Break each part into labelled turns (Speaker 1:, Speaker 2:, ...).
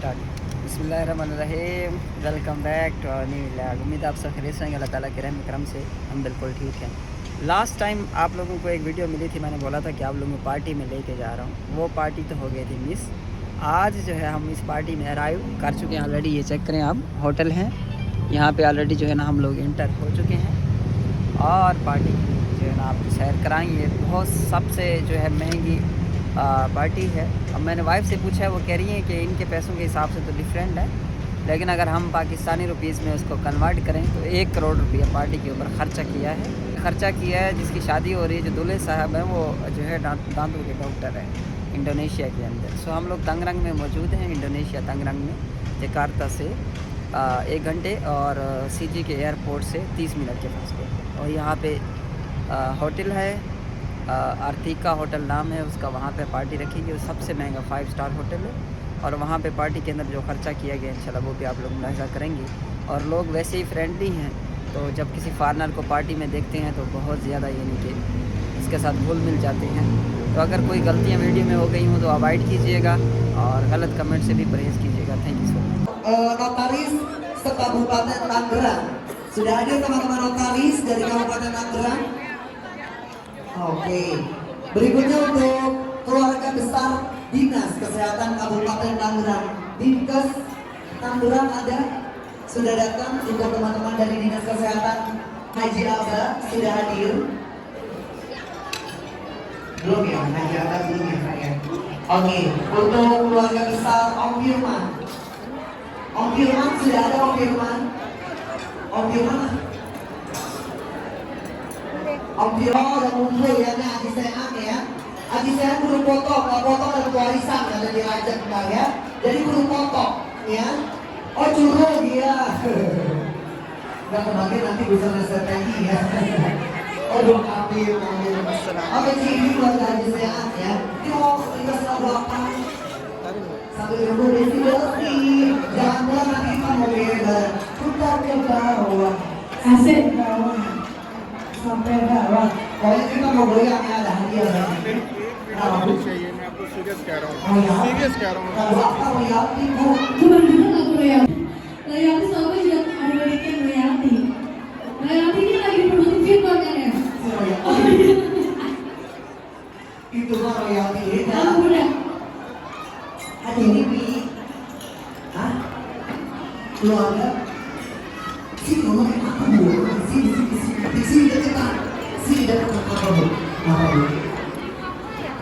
Speaker 1: स्टार्ट। बिस्मिल्लाहिर्रहमानिर्रहीम। Welcome back to our new vlog. उम्मीद आप सब खैरियत से होंगे। अल्लाह ताला के रहम करम से हम बिल्कुल ठीक हैं। लास्ट टाइम आप लोगों को एक वीडियो मिली थी, मैंने बोला था कि आप लोगों को पार्टी में लेके जा रहा हूँ। वो पार्टी तो हो गई थी मिस। आज जो है हम इस पार्टी में अराइव कर चुके हैं ऑलरेडी। ये चेक करें आप, होटल हैं यहाँ पे ऑलरेडी जो है ना हम लोग इंटर हो चुके हैं और पार्टी जो है ना आपको सैर कराएंगे। बहुत सबसे जो है महंगी पार्टी है। अब मैंने वाइफ से पूछा है, वो कह रही है कि इनके पैसों के हिसाब से तो डिफरेंट है, लेकिन अगर हम पाकिस्तानी रुपीज़ में उसको कन्वर्ट करें तो 1 करोड़ रुपया पार्टी के ऊपर ख़र्चा किया है। जिसकी शादी हो रही है, जो दूल्हे साहब हैं वो जो है दांतों के डॉक्टर हैं इंडोनेशिया के अंदर। सो हम लोग तंगरंग में मौजूद हैं, इंडोनेशिया तंगरंग में, जकार्ता से 1 घंटे और सीजी के एयरपोर्ट से 30 मिनट के फासले। और यहाँ पे होटल है, आर्थिका होटल नाम है उसका। वहाँ पे पार्टी रखी गई, सबसे महंगा 5 स्टार होटल है। और वहाँ पे पार्टी के अंदर जो खर्चा किया गया इंशाल्लाह वो भी आप लोग मुलाहिज़ा करेंगे। और लोग वैसे ही फ्रेंडली हैं, तो जब किसी फॉरेनर को पार्टी में देखते हैं तो बहुत ज़्यादा यानी कि इसके साथ घुल मिल जाते हैं। तो अगर कोई गलतियाँ वीडियो में हो गई हों तो अवॉइड कीजिएगा और गलत कमेंट से भी परहेज़ कीजिएगा। Thank you so much.
Speaker 2: Notaris se-Kabupaten Tangerang. Sudah hadir teman-teman notaris dari Kabupaten Tangerang? Oke. Berikutnya untuk keluarga besar Dinas Kesehatan Kabupaten Tangerang. Dinkes Tangerang ada? Sudah datang untuk teman-teman dari Dinas Kesehatan. Haji Aba sudah hadir? Belum ya, Haji Aba belum ya Pak ya? Oke, untuk keluarga besar Om Firman. Om Firman sudah ada Om Firman? Om Firman? Om Firman udah ngumpul ya, nah Aji Sean ya. Aji Sean kudu foto, kalau foto dan warisan ada diajak Mbak ya. Jadi kudu foto ya. Oh juru dia. Nggak kebagian nanti bisa ngeseteni ya. Oh dong ambil. Oke ini buat Aji Sean ya. Ini mau kita sebelah belakang. Sambil duduk desi, jangan nanti kita mau beda. Putar ke bawah, asik bawah, sampai bawah. Pokoknya kita mau goyang ya, ada hadiah lagi.
Speaker 3: चाहिए, मैं आपको सीरियस कह रहा हूँ, सीरियस कह रहा हूँ।
Speaker 2: Kalau apa royalty bu?
Speaker 4: Bukan juga nggak royalty. Royalty soalnya juga ada banyaknya royalty. Royalty ini lagi produktif kan ya?
Speaker 2: Itu mah royalty itu.
Speaker 4: Tahu udah.
Speaker 2: Ada ini bi, hah? Keluarga? Sini ngomong apa bu? Sini dekat apa bu? Apa bu?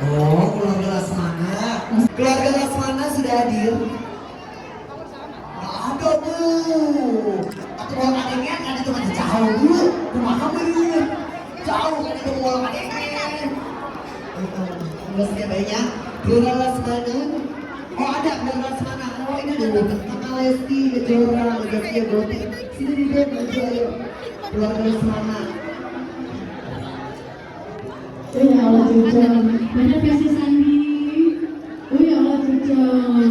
Speaker 2: Oh, keluarga Lasmana. Keluarga Lasmana sudah hadir? Nggak ada bu. Atau bawa adiknya kan itu masih jauh dulu. Rumah kamu dulu. Jauh kan itu bawa adiknya. Enggak sekian banyak. Keluarga Lasmana. Oh ada keluarga Lasmana. Oh ini ada Mama Lesti, Kejora, Legasia Broti. Sini di bawah maju ayo. Keluarga Lasmana.
Speaker 4: Oh ya Allah Cucon, banyak kasih Sandi. Oh ya Allah Cucon.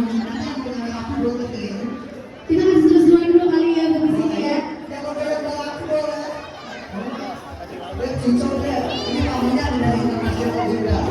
Speaker 4: Kita kasih seru-seruan dulu kali ya buat di sini ya.
Speaker 2: Cucon ya, ini tamunya ada dari internasional juga.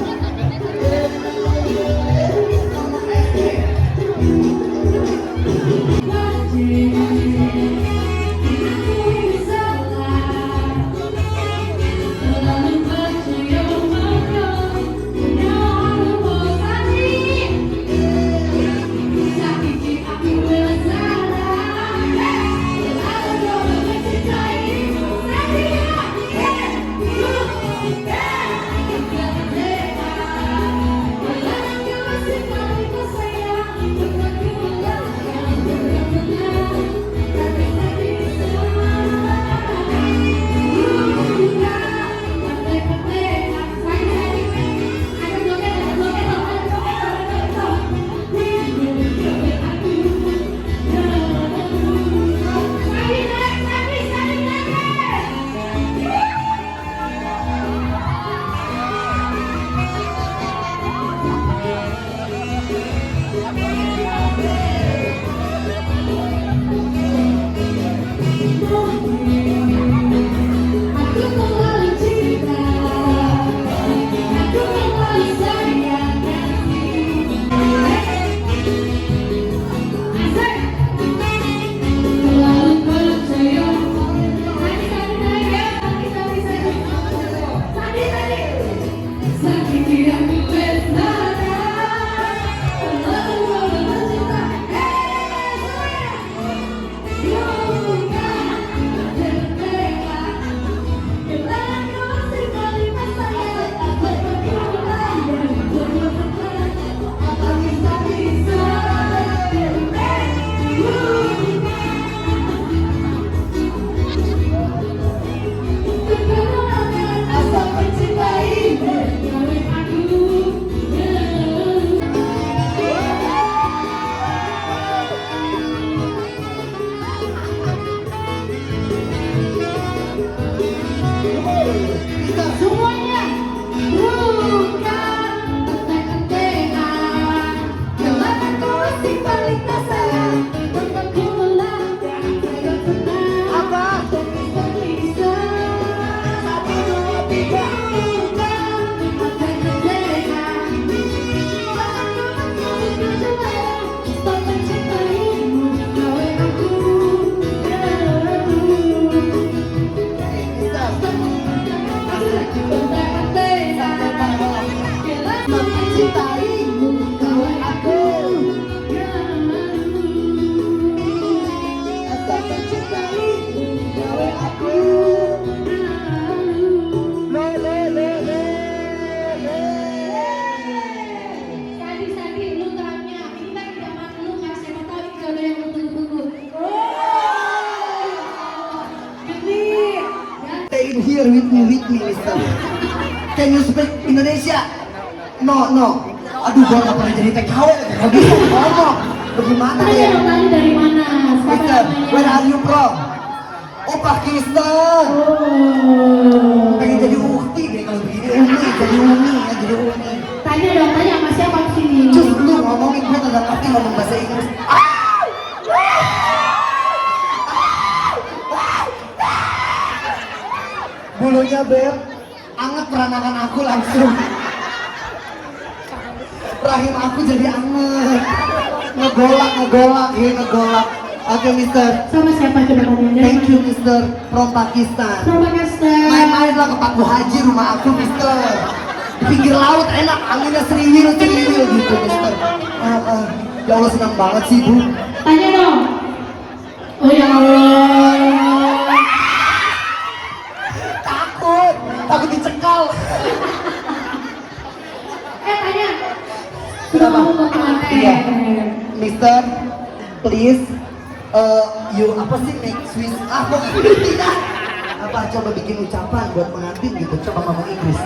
Speaker 4: episode yang bertunggu-tunggu. Genit. Ya.
Speaker 2: Stay in here with me, Mister. Can you speak Indonesia? No. Aduh, gua nggak pernah jadi TKW. Gak bisa ngomong. Bagaimana
Speaker 4: Tanya
Speaker 2: ya?
Speaker 4: dong, tanya dari mana? Siapa
Speaker 2: Mister,
Speaker 4: namanya?
Speaker 2: where are you from? Oh, Pakistan.
Speaker 4: Oh.
Speaker 2: Pengen jadi ukti deh kalau begini. Umi.
Speaker 4: Tanya dong, tanya sama siapa di sini?
Speaker 2: Cus, lu ngomongin gue tentang ngerti ngomong bahasa Inggris. Bulunya Beb, anget peranakan aku langsung. Rahim aku jadi anget. Ngegolak. Oke, Mister.
Speaker 4: Sama siapa kedepannya?
Speaker 2: Thank you, Mister. From Pakistan.
Speaker 4: Sama Pakistan.
Speaker 2: Main-main lah ke Pak Haji rumah aku, Mister. Di pinggir laut enak, anginnya seriwil gitu, Mister. Ya Allah, senang banget sih, Bu.
Speaker 4: Tanya dong. Oh ya Allah.
Speaker 2: Takut dicekal.
Speaker 4: Tanya. Sudah kamu mau kemana?
Speaker 2: Iya. Mister, please, you apa sih make Swiss? Kok tidak? Apa coba bikin ucapan buat pengantin gitu? Coba ngomong Inggris.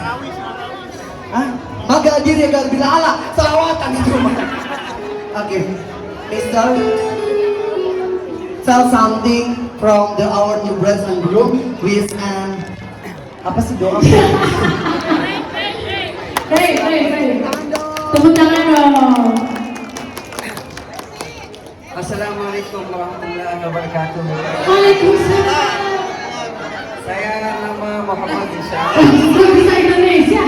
Speaker 2: Hah? Maga diri agar bila Allah selawatan di rumah. Oke, Mister, tell something from our new bride and groom with and apa sih doa?
Speaker 4: Hei. Tepuk tangan dong.
Speaker 1: Assalamualaikum warahmatullahi wabarakatuh.
Speaker 4: Waalaikumsalam.
Speaker 1: Saya nama Muhammad Insya.
Speaker 4: Lu bisa Indonesia.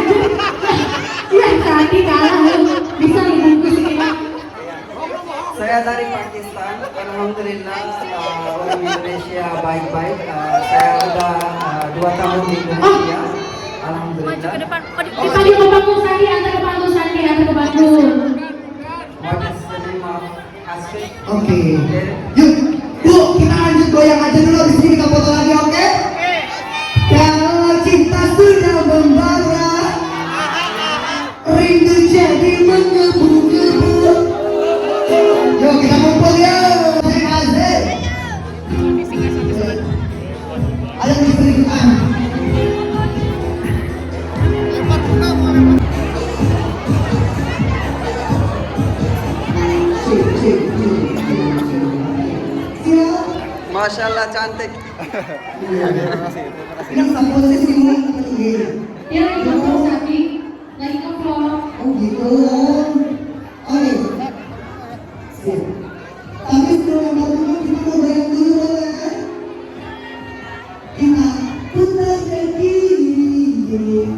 Speaker 4: Iya, tadi kalah lu. Bisa lu bungkus ini.
Speaker 1: Saya dari Pakistan. Alhamdulillah orang Indonesia baik-baik. Saya udah 2 tahun di Indonesia. Alhamdulillah.
Speaker 4: Tadi ke Bandung, Sandi. Antar ke Bandung.
Speaker 1: What is the name of Asri?
Speaker 2: Oke. Yuk, Bu, kita lanjut goyang aja dulu. Di sini kita foto lagi, oke? Kalau cinta sudah membara, rindu jadi menggebu-gebu. Yuk kita kumpul ya. Terima kasih. Ayo istri kita.
Speaker 1: Masya Allah cantik.
Speaker 2: Ini posisi ini.
Speaker 4: Dia lagi ngevlog, Sandi. Lagi ngevlog.
Speaker 2: Oh gitu. Oke. Siap. Tapi sebelum ngomong kita mau goyang dulu boleh? Kita putar ke kiri.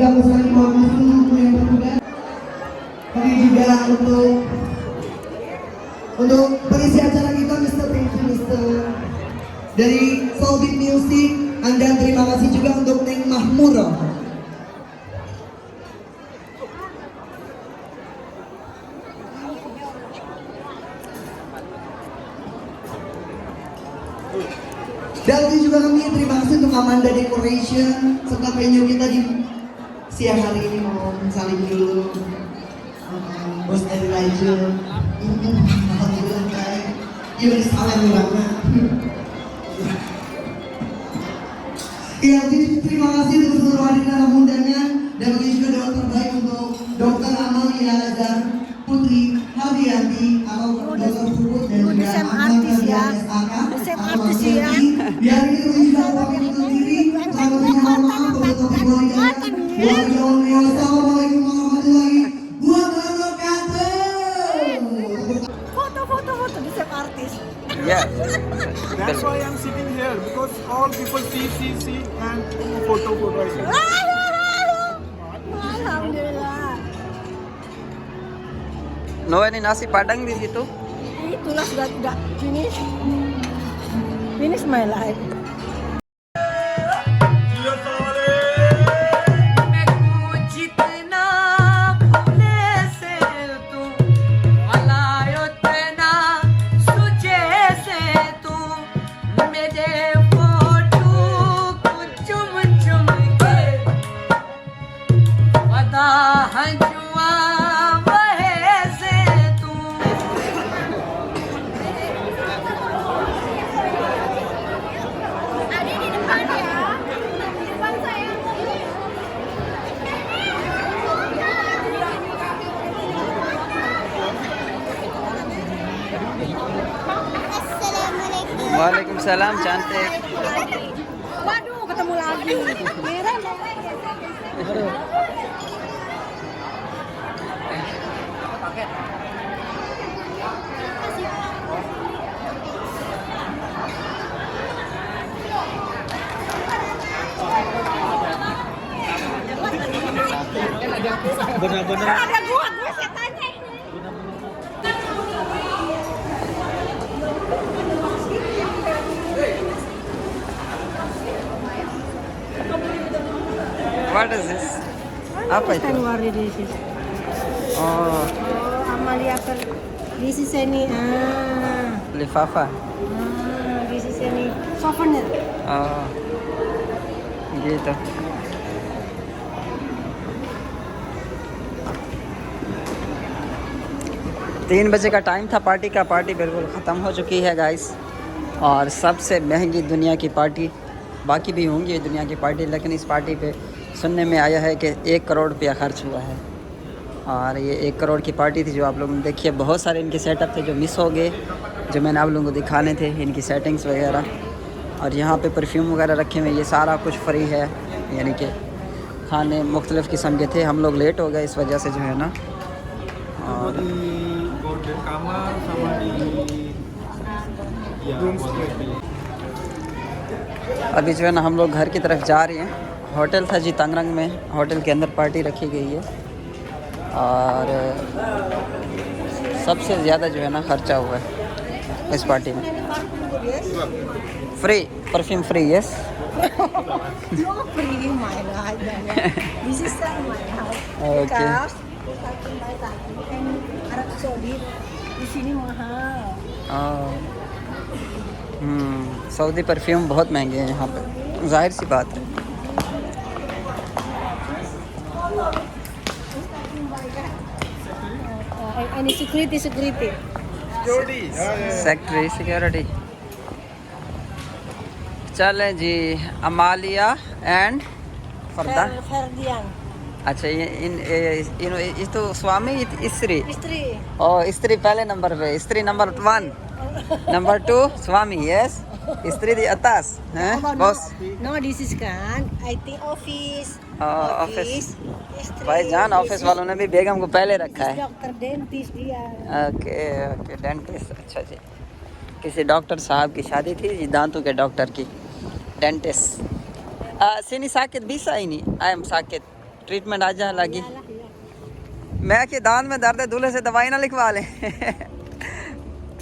Speaker 2: juga aku saling bagus dulu untuk yang bertugas. Kami juga untuk pengisi acara kita Mr. Thank you Mr. Dari Soulbeat Music. Anda terima kasih juga untuk Neng Mahmur. Dan juga kami terima kasih untuk Amanda Decoration serta venue kita di siang hari ini. Mau saling dulu bos dari Raja. Alhamdulillah baik. Gimana salam banget. Ya, jadi terima kasih untuk seluruh hadirin tamu undangan dan bagi juga doa terbaik untuk Dr. Amalia Azhar Putri Hardianti atau Dr. Puput dan juga
Speaker 5: artis ya. Artis ya.
Speaker 2: Biar ini kami juga pamit undur diri. Selamat mohon maaf untuk topik keluarga. Wassalamualaikum warahmatullahi wabarakatuh.
Speaker 5: Foto di setiap artis.
Speaker 1: Yeah.
Speaker 3: That's why I'm sitting here because all people see and photo I see.
Speaker 5: Alhamdulillah.
Speaker 1: No any nasi padang di situ.
Speaker 5: Itulah sudah finish. Finish my life.
Speaker 1: Waalaikumsalam cantik.
Speaker 5: Waduh, ketemu lagi. Kira
Speaker 3: Benar-benar.
Speaker 5: ada gua setannya ini.
Speaker 1: What is this? Apa itu?
Speaker 5: Januari this is.
Speaker 1: Oh,
Speaker 5: Amalia per this is any
Speaker 1: lifafa.
Speaker 5: this is any souvenir.
Speaker 1: Oh, gitu. तीन बजे का टाइम था पार्टी का। पार्टी बिल्कुल ख़त्म हो चुकी है गाइस। और सबसे महंगी दुनिया की पार्टी, बाकी भी होंगी दुनिया की पार्टी, लेकिन इस पार्टी पे सुनने में आया है कि 1 करोड़ रुपया खर्च हुआ है। और ये 1 करोड़ की पार्टी थी जो आप लोगों ने देखी है। बहुत सारे इनके सेटअप थे जो मिस हो गए, जो मैंने आप लोगों को दिखाने थे, इनकी सेटिंग्स वगैरह। और यहाँ पे परफ्यूम वगैरह रखे हुए, ये सारा कुछ फ्री है। यानी कि खाने मुख्तलिफ़ किस्म के थे। हम लोग लेट हो गए इस वजह से जो है ना। और
Speaker 3: kamar sama di room split.
Speaker 1: अभी जो है ना हम लोग घर की तरफ जा रहे हैं। होटल था जी तंगरंग में, होटल के अंदर पार्टी रखी गई है। और सबसे ज़्यादा जो है ना खर्चा हुआ है इस पार्टी में। Free perfume free, yes.
Speaker 5: No free my life. This is my house.
Speaker 1: Okay.
Speaker 5: Because Arab Saudi di sini mahal.
Speaker 1: Saudi perfume बहुत महंगे हैं यहाँ पे, जाहिर सी बात है।
Speaker 5: Ini security.
Speaker 1: Secretary security. चलें जी, अमालिया एंड फरदा।
Speaker 5: Ferdian.
Speaker 1: अच्छा ये इन इस तो स्वामी स्त्री।
Speaker 5: Istri.
Speaker 1: और स्त्री पहले नंबर पे, स्त्री नंबर 1, नंबर 2 स्वामी, यस। स्त्री दी atas, हैं boss.
Speaker 5: No, this is kan IT office.
Speaker 1: Office
Speaker 5: Istri.
Speaker 1: भाईजान, ऑफिस वालों ने भी बेगम को पहले रखा है।
Speaker 5: Dokter dentist dia.
Speaker 1: Okay dentist. अच्छा जी, किसी डॉक्टर साहब की शादी थी जी, दांतों के डॉक्टर की, dentist. sini sakit bisa ini, ayam sakit treatment आज लगी। मैं कि दांत में दर्द है, दूल्हे से दवाई ना लिखवा लें।